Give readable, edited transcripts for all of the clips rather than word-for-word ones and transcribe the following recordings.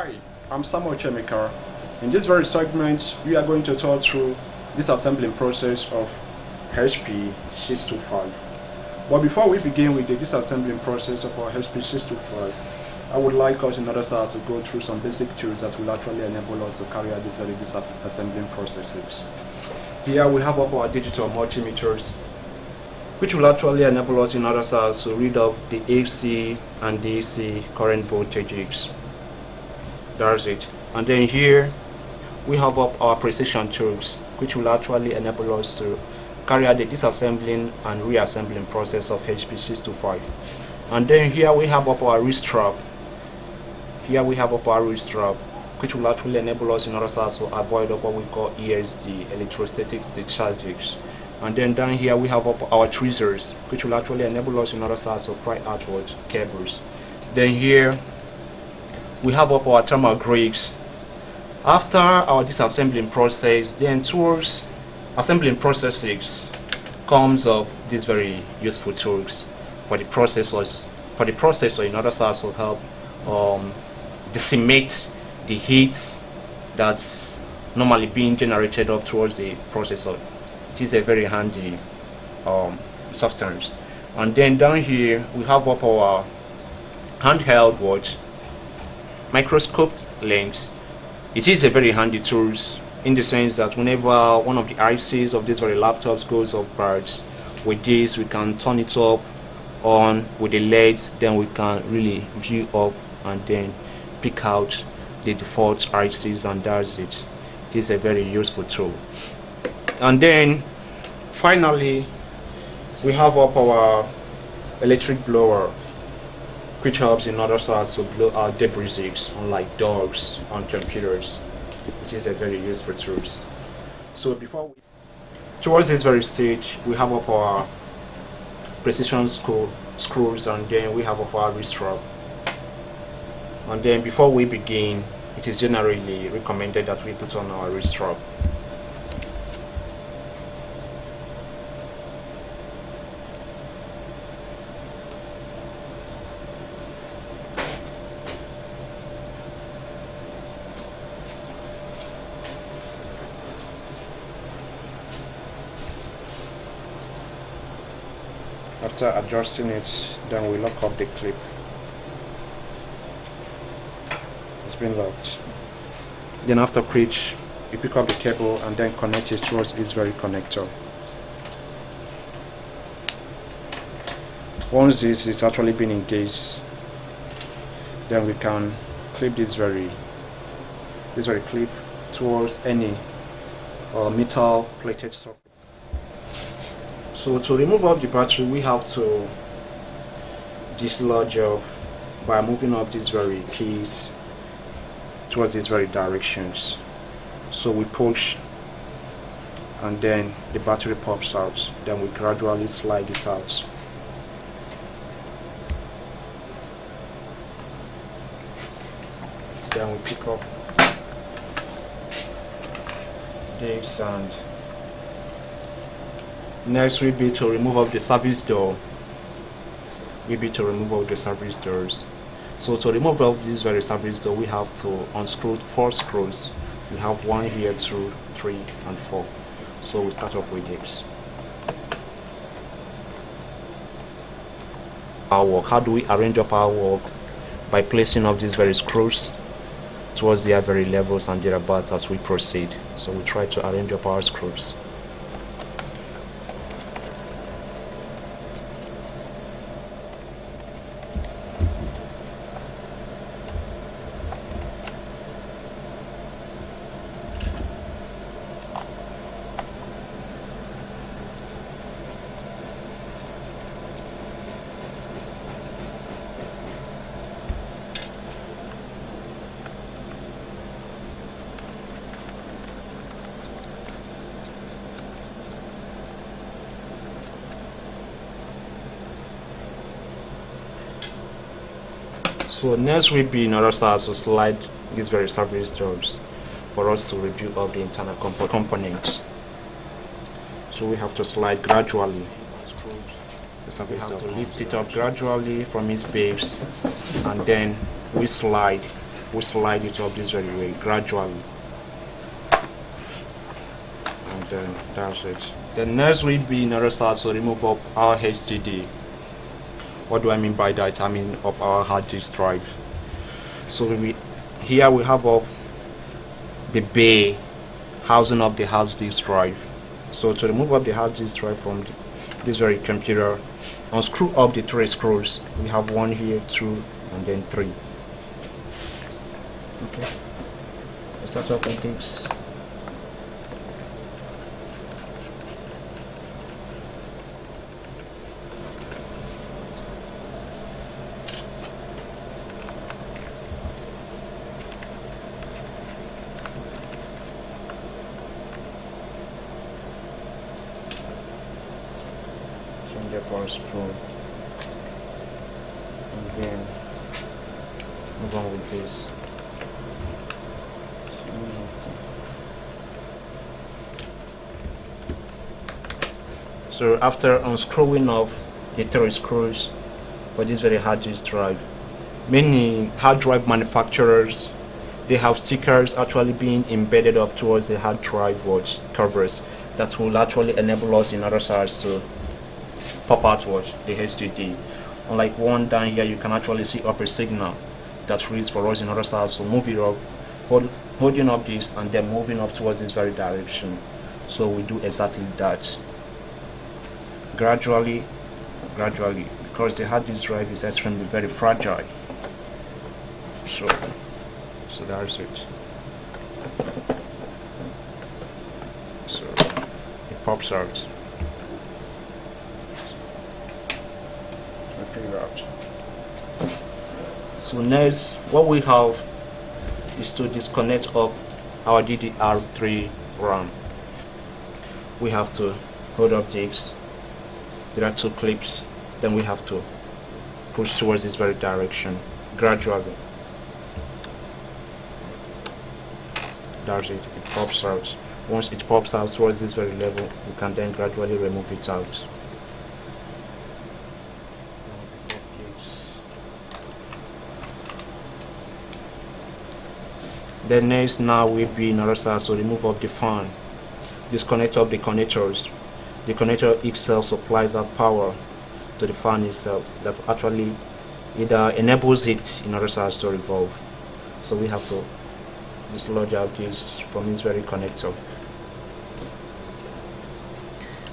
Hi, I'm Samuel Chemical. In this very segment, we are going to talk through this assembling process of HP 625. But before we begin with the disassembling process of our HP 625, I would like us in other sides to go through some basic tools that will actually enable us to carry out these very disassembling processes. Here we have up our digital multimeters, which will actually enable us in other sides to read up the AC and DC current voltages. That's it. And then here we have up our precision tools, which will actually enable us to carry out the disassembling and reassembling process of HP 625. And then here we have up our wrist strap. Here we have up our wrist strap, which will actually enable us in other sides to avoid what we call ESD, electrostatic discharges. And then down here we have up our tweezers, which will actually enable us in other sides to pry outward cables. Then here we have up our thermal grips. After our disassembling process, then towards assembling processes comes up these very useful tools for the processors. For the processor, in other sides, to help decimate the heat that's normally being generated up towards the processor. It is a very handy substance. And then down here we have up our handheld watch, microscoped lens. It is a very handy tool in the sense that whenever one of the ICs of these very laptops goes up bad, with this we can turn it up on with the LEDs, then we can really view up and then pick out the default ICs, and that's it. It is a very useful tool. And then finally we have up our electric blower, which helps in other sides to blow out debris, unlike dogs on computers. It is a very useful tool. So towards this very stage, we have up our precision screws, and then we have up our wrist strap. And then before we begin, it is generally recommended that we put on our wrist strap. After adjusting it, then we lock up the clip. It's been locked. Then after which you pick up the cable and then connect it towards this very connector. Once this is actually been engaged, then we can clip this very clip towards any metal plated surface. So to remove up the battery, we have to dislodge off by moving up these very keys towards these very directions. So we push and then the battery pops out, then we gradually slide it out. Then we pick up this, and next will be to remove up the service door. So to remove up this very service door, we have to unscrew 4 screws. We have 1 here, 2, 3 and 4. So we start off with this. Our work. How do we arrange up our work? By placing up these very screws towards their very levels and thereabouts as we proceed. So we try to arrange up our screws. So next will be in other sides to slide these very service doors for us to review of the internal components. So we have to slide gradually. We have to lift it up gradually from its base, and then we slide we slide it up this very way gradually, and then that's it. The next will be in order to remove up our HDD. What do I mean by that? I mean of our hard disk drive. So here we have up the bay housing of the hard disk drive. So to remove up the hard disk drive from this very computer, unscrew up the 3 screws. We have 1 here, 2, and then 3. Okay, let's start off with this. The first screw, and then move on with this. So after unscrewing off the 3 screws for this very hard disk drive, many hard drive manufacturers, they have stickers actually being embedded up towards the hard drive covers that will actually enable us in other sides to pop out the HDD. Unlike one down here, you can actually see up a signal that reads for us in other sides. So move it up, holding up this and then moving up towards this very direction. So we do exactly that gradually, because the hard disk drive is extremely very fragile. So that's it. So it pops out. So next, what we have is to disconnect up our DDR3 RAM. We have to hold up this. There are 2 clips. Then we have to push towards this very direction gradually. That's it. It pops out. Once it pops out towards this very level, you can then gradually remove it out. Then next, now will be in order to remove up the fan. Disconnect up the connectors. The connector itself supplies that power to the fan itself that actually either enables it in order to revolve. So we have to dislodge out this from this very connector,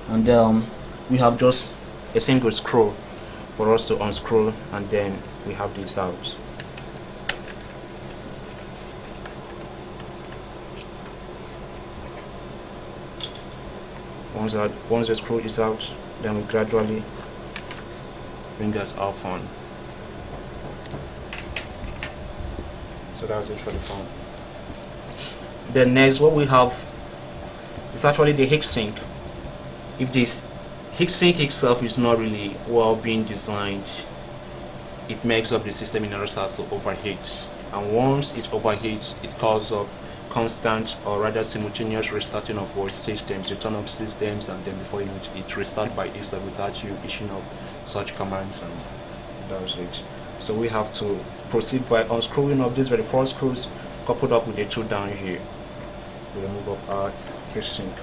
and we have just a single screw for us to unscrew, and then we have this out. Once the screw is out, then we gradually bring us our fan. So that's it for the fan. Then next, what we have is actually the heatsink. If this heatsink itself is not really well being designed, it makes up the system in order to overheat, and once it overheats, it causes constant or rather simultaneous restarting of voice systems. You turn off systems, and then before you know it restarts by itself without you issuing up such commands, and that's it. So we have to proceed by unscrewing up these very 4 screws coupled up with the 2 down here. We remove up our heatsink.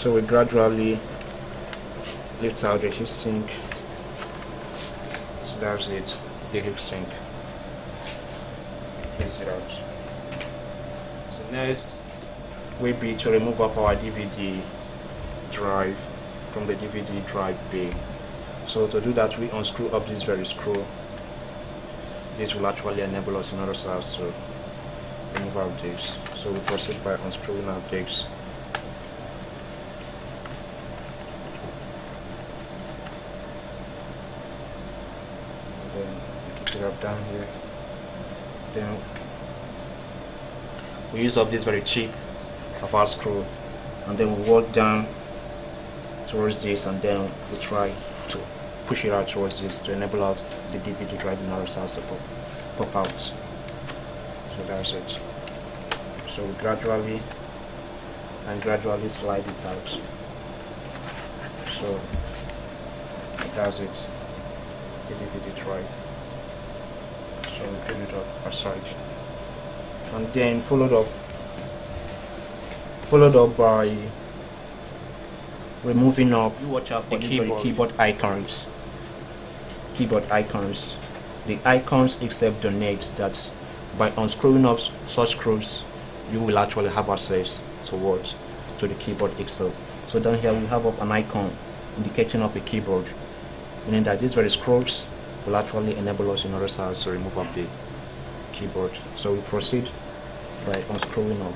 So we gradually lift out the heatsink. So that's it, the heatsink. Takes it out. So next will be to remove up our DVD drive from the DVD drive bay. So to do that, we unscrew up this very screw. This will actually enable us in order to remove our discs. So we proceed by unscrewing our discs. Then pick it up down here. Then we use up this very cheap Tafal screw, and then we work down towards this, and then we try to push it out towards this to enable us the DVD drive in our cells to pop out. So that's it. So we gradually slide it out. So that's it, the DVD drive. So we put it up aside, and then followed up by removing up the keyboard icons. The icons itself denote that by unscrewing up such screws, you will actually have access to the keyboard itself. So down here we have up an icon indicating up a keyboard, meaning that these very screws will actually enable us in other sides to remove up the keyboard. So we proceed by unscrewing up.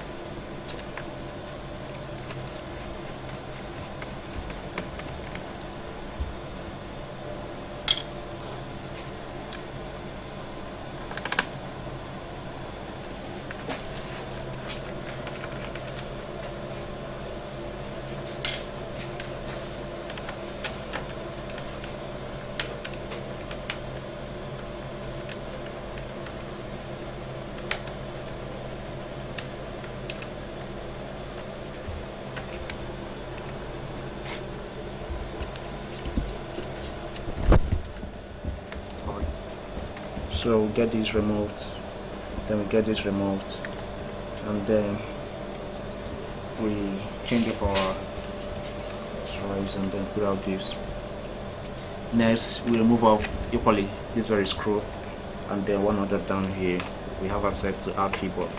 So we get this removed, then we get this removed, and then we change up our drives and then put out this. Next we remove off equally this very screw, and then one other down here. We have access to our keyboard.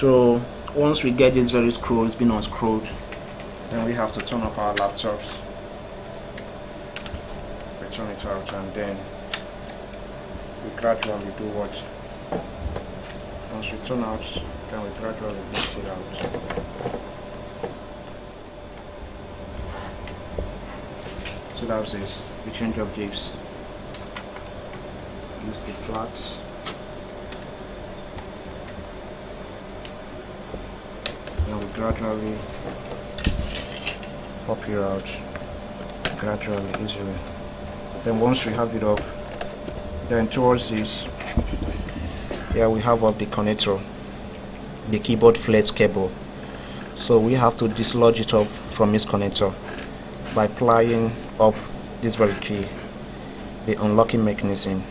So once we get this very screw, it's been unscrewed, then we have to turn off our laptops. We turn it out, and then we gradually do what? Once we turn out, then we gradually lift it out. So that's it. We change objects. Use the flats. Then we gradually pop it out, gradually, easily. Then once we have it up, then towards this, here we have up the connector, the keyboard flex cable. So we have to dislodge it up from its connector by plying up this very key, the unlocking mechanism.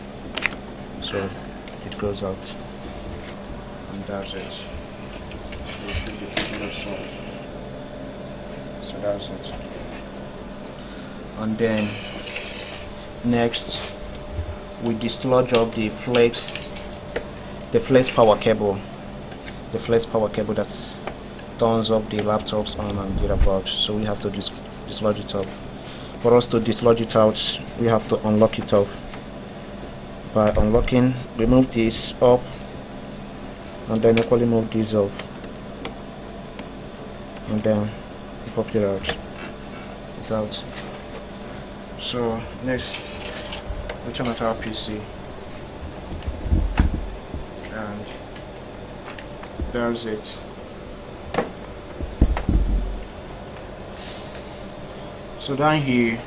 So it goes out, and that's it. So that's it. And then next we dislodge up the flex power cable, that turns up the laptops on and get about. So we have to dislodge it up. For us to dislodge it out, we have to unlock it up. By unlocking, remove this up, and then equally move this up, and then pop it out. It's out. So next we turn on our PC, and there's it. So down here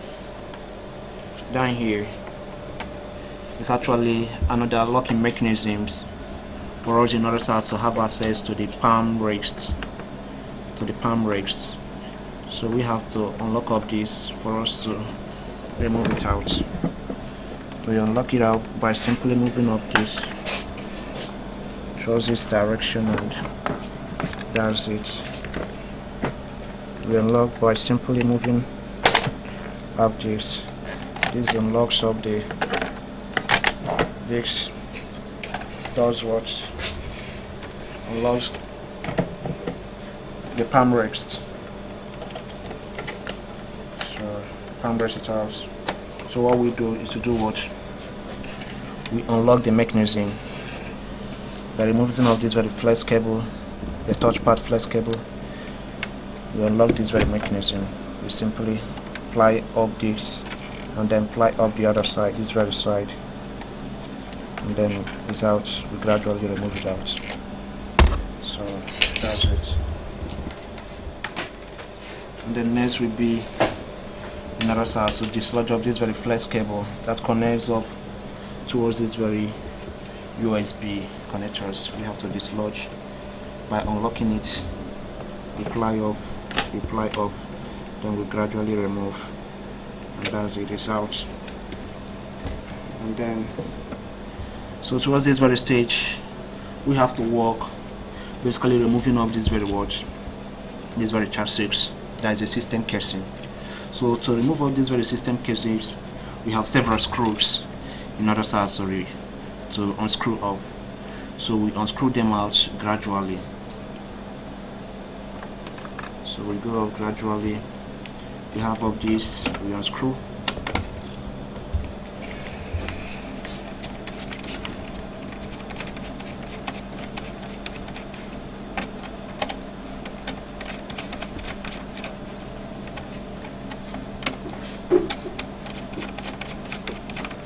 is actually another locking mechanisms for us in other sides to have access to the palm rest. So we have to unlock up this for us to remove it out. We unlock it out by simply moving up this towards this direction, and that's it. We unlock by simply moving up this. This unlocks up this does what? Unlocks the palm rest. So palm rest it out. So what we do is to do what? We unlock the mechanism. by removing of this very flex cable, the touchpad flex cable. We unlock this very mechanism. We simply ply up this and then ply up the other side, this very side, and then it's out. We gradually remove it out. So that's it. And then next will be another side, so dislodge of this very flex cable that connects up towards this very USB connectors. We have to dislodge by unlocking it. We ply up, then we gradually remove, and that's it, it's out. And then, so towards this very stage, we have to work basically removing of this very watch, this very chassis. That is a system casing. So to remove all these very system casings, we have several screws in other accessory to unscrew up. So we unscrew them out gradually. So we go up gradually. We have of this, we unscrew.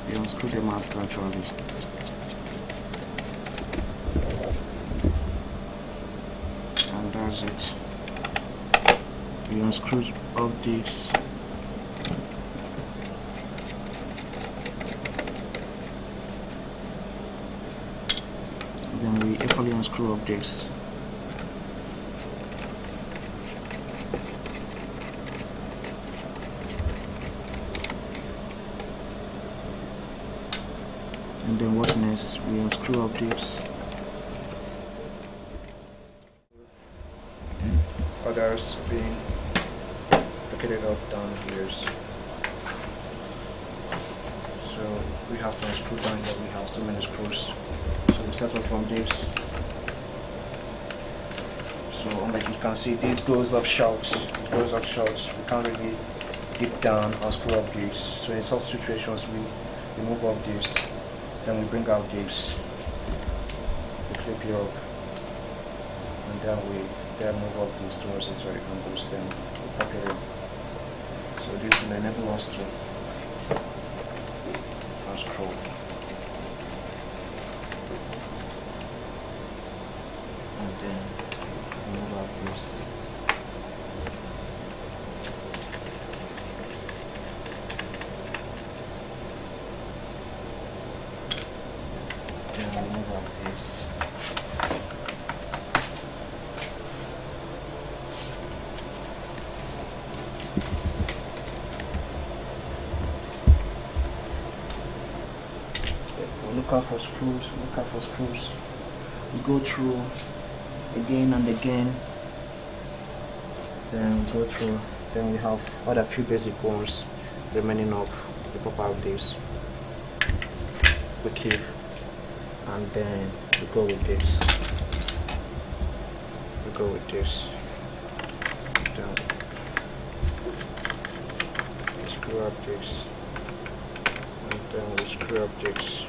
We unscrew them out gradually. And that's it. We unscrew all this. Then we equally unscrew up this. And then what next? We unscrew up this. Others being located up down here. So we have to unscrew down here. We have so many screws. So we start off from this. So like you can see, this goes up short. It goes up short. We can't really dip down or screw up this. So in such situations, we remove up this. Then we bring out this. We clip it up, and then we move up this towards this very angles. Then we pocket it. So this will enable us to unscrew. And then move out this. Then move out this. Look out for screws, look out for screws. We go through again and again. Then we go through, then we have other few basic ones remaining of the pop out this. We keep, and then we go with this. We go with this. Then we screw up this, and then we screw up this.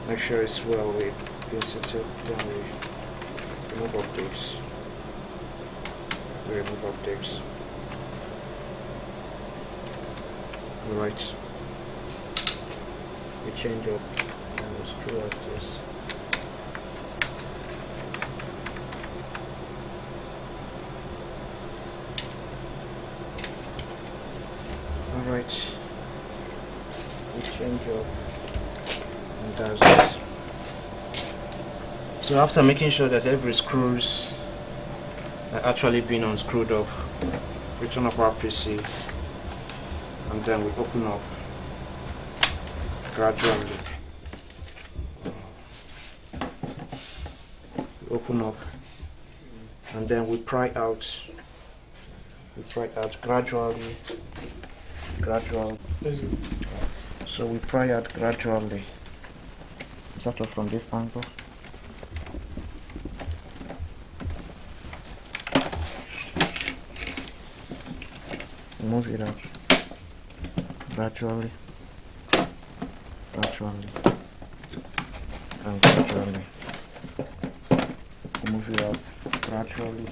Make sure it's well with sensitive. Then we remove optics. We remove optics. Alright. We change up and we screw up this. Alright. We change up. Does this. So after making sure that every screws are actually being unscrewed up, we turn off our PC, and then we open up gradually. We open up, and then we pry out. We pry out gradually. So we pry out gradually. Start off from this angle. Move it out gradually. and gradually move it up, gradually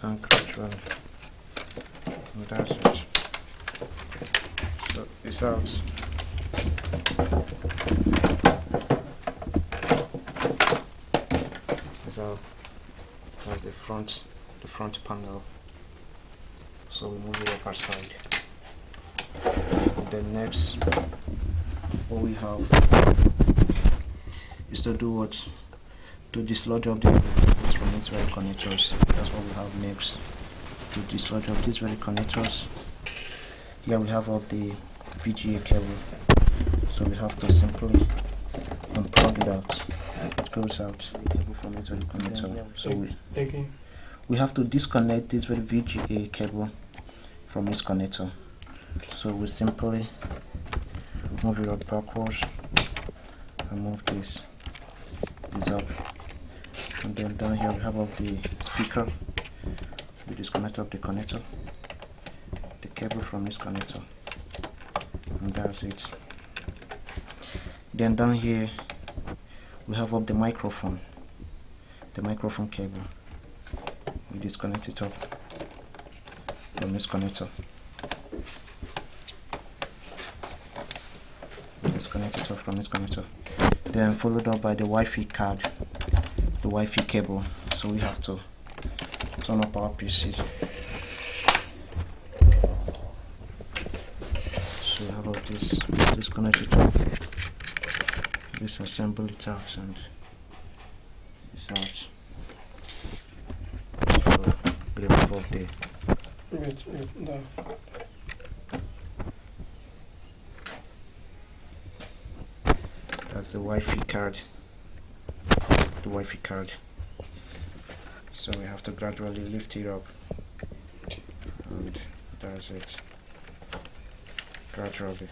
and gradually, and that's it. So it's out. So that's the front panel. So we move it up aside. And then next, what we have is to do what? To dislodge of the cables from these very connectors. That's what we have next. To dislodge of these very connectors. Here we have all the VGA cable. So we have to simply unplug it out. It goes out. The cable from this very connector. So we have to disconnect this very VGA cable from this connector. So we simply move it up backwards and move this up. And then down here we have of the speaker. We disconnect up the connector, the cable from this connector, and that's it. Then down here we have up the microphone cable. We disconnect it up from this connector. Disconnect it off from this connector. Then followed up by the Wi-Fi card, the Wi-Fi cable. So we have to turn up our PC. So we have all this. Disconnect it off. Disassemble it out, and it's out. So remove all the. That's the Wi-Fi card. The Wi-Fi card. So we have to gradually lift it up, and that's it. Gradually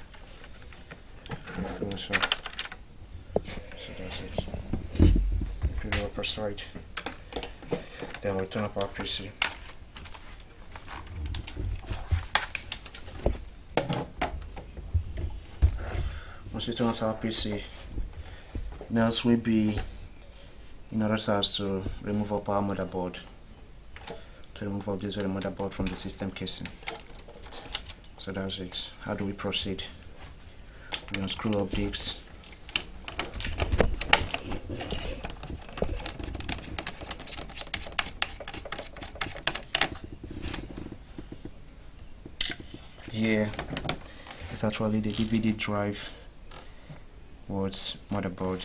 it goes up. So that's it. Put it up aside. Then we'll turn up our PC. Once we turn off our PC, next will be in order for us to remove our motherboard, to remove all this very motherboard from the system casing. So that's it. How do we proceed? We unscrew up this. Here is actually the DVD drive was motherboard.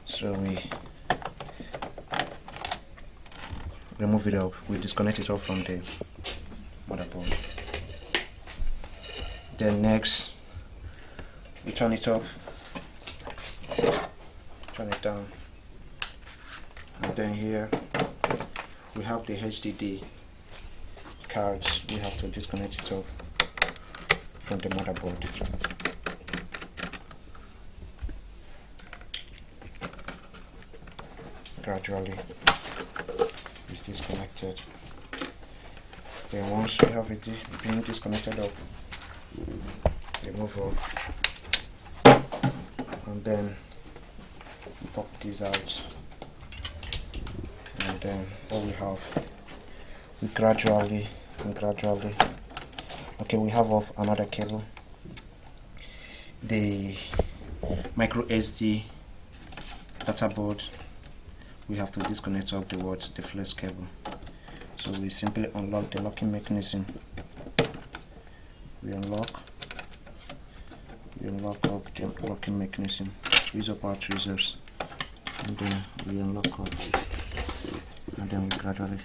So we remove it up. We disconnect it off from the motherboard. Then next we turn it up, turn it down, and then here we have the HDD cards. We have to disconnect it off from the motherboard. Gradually is disconnected. Then once we have it being disconnected up, remove up, and then pop this out, and then what we have, we gradually, okay, we have off another cable, the micro SD data board. We have to disconnect off the flex cable. So we simply unlock the locking mechanism. We unlock up the locking mechanism. Use up our tweezers, and then we unlock up, and then we gradually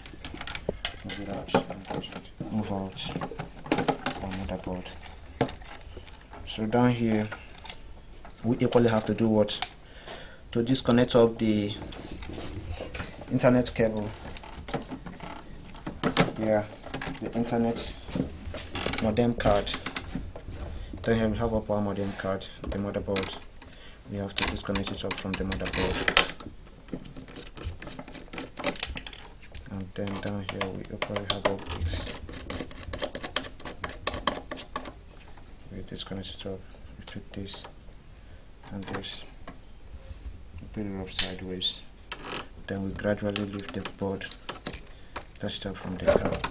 move it out, move out our motherboard. So down here we equally have to do what? To disconnect off the internet cable. Here, the internet modem card. Then here we have up our modem card, the motherboard. We have to disconnect it up from the motherboard. And then down here we equally have up this. We disconnect it up. We took this and this. Put it up sideways. Then we gradually lift the board, touch it up from the card,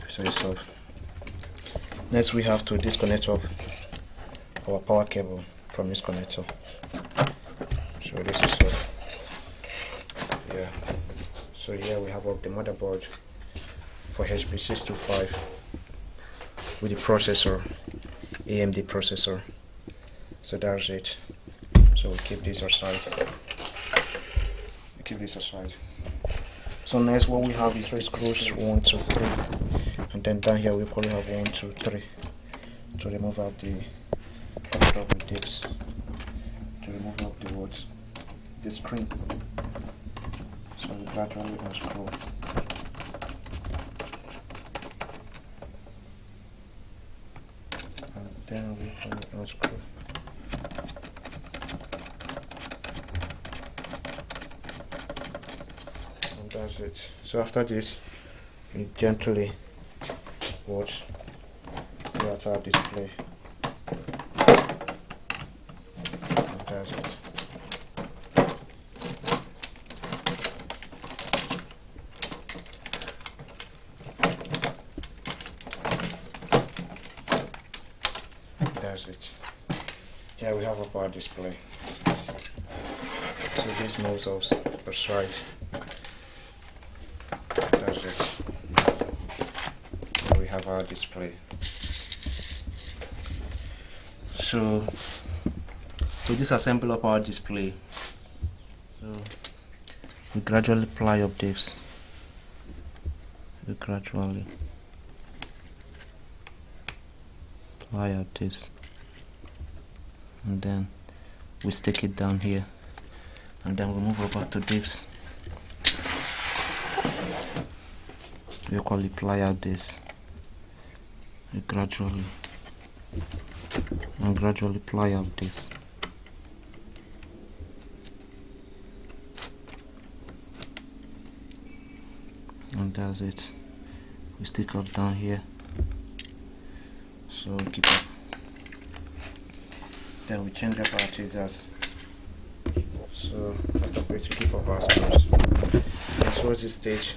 so it's off. Next we have to disconnect off our power cable from this connector. So this is off. Yeah. So here we have up the motherboard for HP 625 with the processor, AMD processor. So that's it. So we keep this aside. So next what we have is 3 screws, 1, 2, 3, and then down here we probably have 1, 2, 3 to remove out the cover with this, to remove out the screen. So we gradually unscrew. And then we probably unscrew. That's it. So after this, you gently watch the outer display. And that's it. That's it. Here we have a power display. So this moves us aside. That's it. Now we have our display. So to disassemble up our display, so we gradually ply up this. We gradually ply out this, and then we stick it down here, and then we move over to this. We equally ply out this. We gradually ply out this. And that's it. We stick up down here. So we keep up. Then we change up our tweezers. So first of all, to keep up our screws. And towards this stage,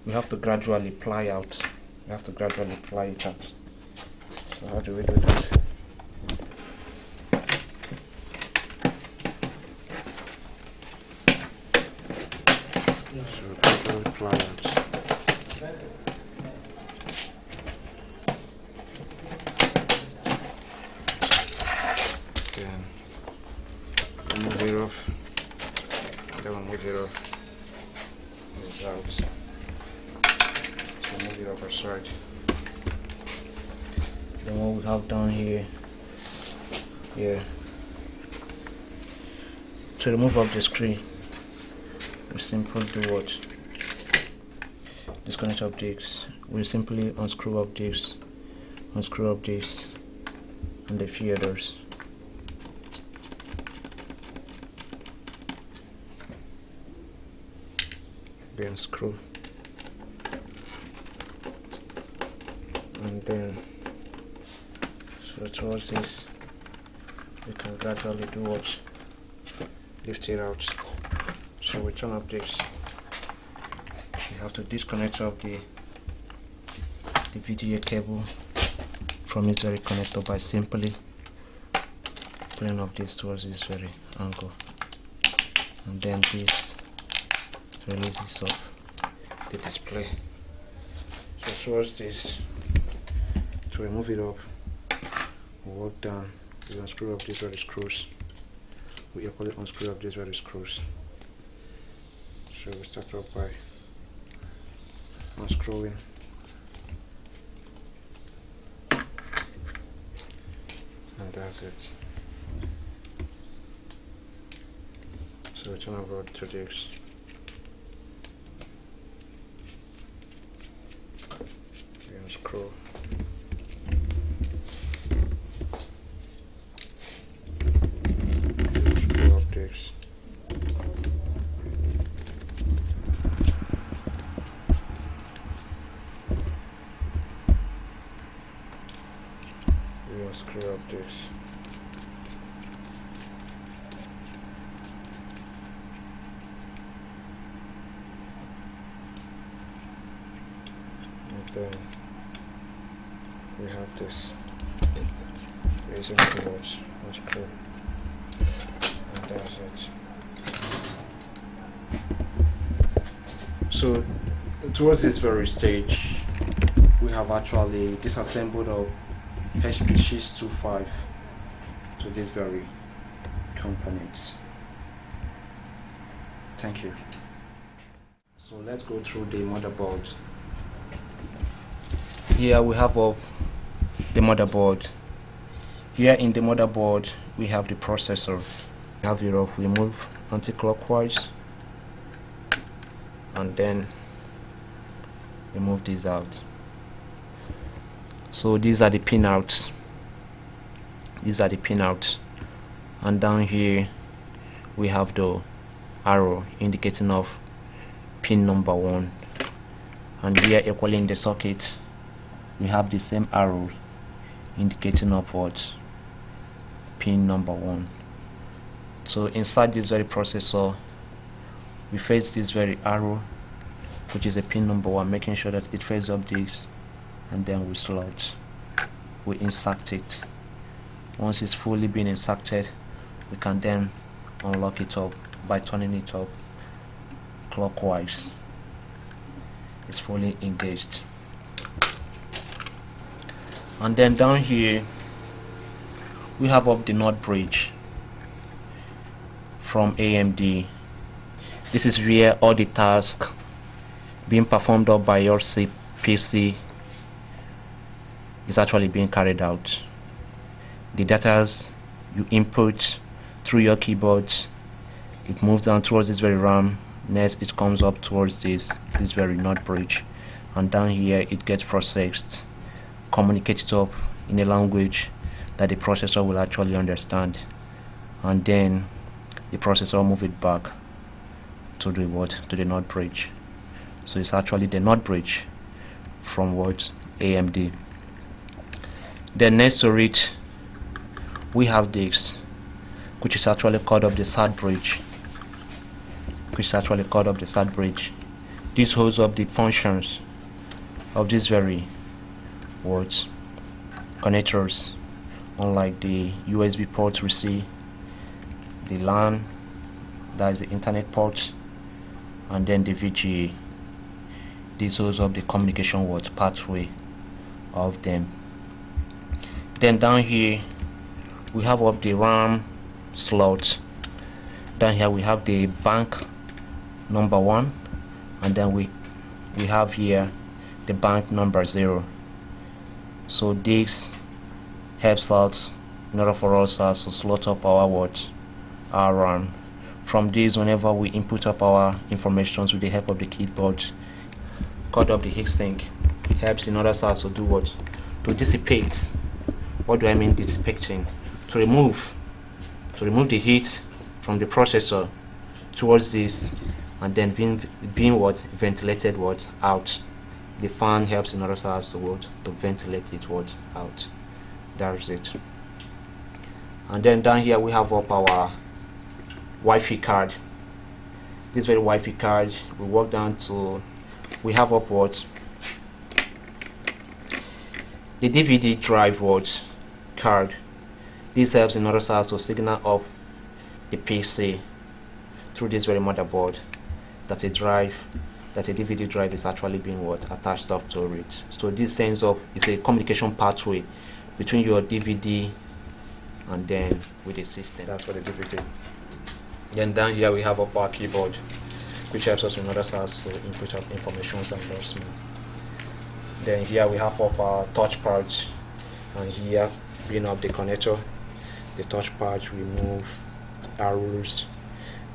we have to gradually ply out. We have to gradually ply it out. So how do we do this? So gradually ply out. Then we move it off. Then we move it off. Move out. Move it up aside. Then what we have down here, to remove up the screen, we simply do what? Disconnect up this. We simply unscrew up this, and the few others. Then screw. And then so towards this we can gradually do what? Lift it out. So we turn up this. We have to disconnect up the VGA cable from its very connector by simply pulling up this towards this very angle, and then this releases off the display. So towards this, to remove it up, we work down, we unscrew up these very screws. We equally unscrew up these very screws. So we start off by unscrewing, and that's it. So we turn over to this. We unscrew. Screw up this. Then we have this raising towards and screw, and that's it. So towards this very stage, we have actually disassembled our HP 625 to this very components. Thank you. So let's go through the motherboard. Here we have of the motherboard. Here in the motherboard we have the processor. We have it off. We move anti-clockwise and then we move these out. So these are the pinouts. These are the pinouts, and down here we have the arrow indicating of pin number 1, and here equally in the socket we have the same arrow indicating of what pin number 1. So inside this very processor we face this very arrow, which is a pin number 1, making sure that it faces up this, and then we slot, we insert it. Once it's fully been inserted, we can then unlock it up by turning it up clockwise. It's fully engaged. And then down here we have up the NOT bridge from AMD. This is where all the tasks being performed up by your PC is actually being carried out. The data you input through your keyboard, it moves down towards this very RAM. Next it comes up towards this very NOT bridge, and down here it gets processed, communicated up in a language that the processor will actually understand, and then the processor will move it back to the NOT bridge. So it's actually the NOT bridge from AMD. Then next to it we have this, which is actually called up the SAT bridge. This holds up the functions of these very connectors, unlike the USB ports we see, the LAN, that is the internet port, and then the VGA. This holds up the communication pathway of them. Then down here we have up the RAM slot. Down here we have the bank number 1, and then we have here the bank number 0. So this helps us in order for us to slot up our RAM. From this, whenever we input up our information with the help of the keyboard, called up the Heatsink, it helps in order for us to do what? To dissipate. What do I mean dissipating? To remove the heat from the processor towards this, and then being ventilated out. The fan helps in order for us to ventilate it out. That's it. And then down here we have up our Wi-Fi card. This very Wi-Fi card, we walk down to, we have up the DVD drive card. This helps in order for us to signal up the PC through this very motherboard that a DVD drive is actually being attached up to it. So this sends up is a communication pathway between your DVD and then with the system. That's for the DVD. Then down here we have up our keyboard, which helps us in order for us to input up information and more. Then here we have up our touch pads, and here being up the connector, the touch pads, we move arrows,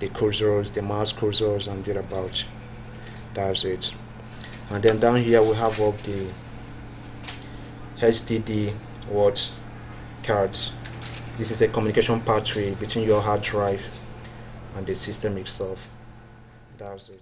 the cursors, the mouse cursors, and thereabout. That's it. And then down here we have up the HDD cards. This is a communication pathway between your hard drive and the system itself. That's it.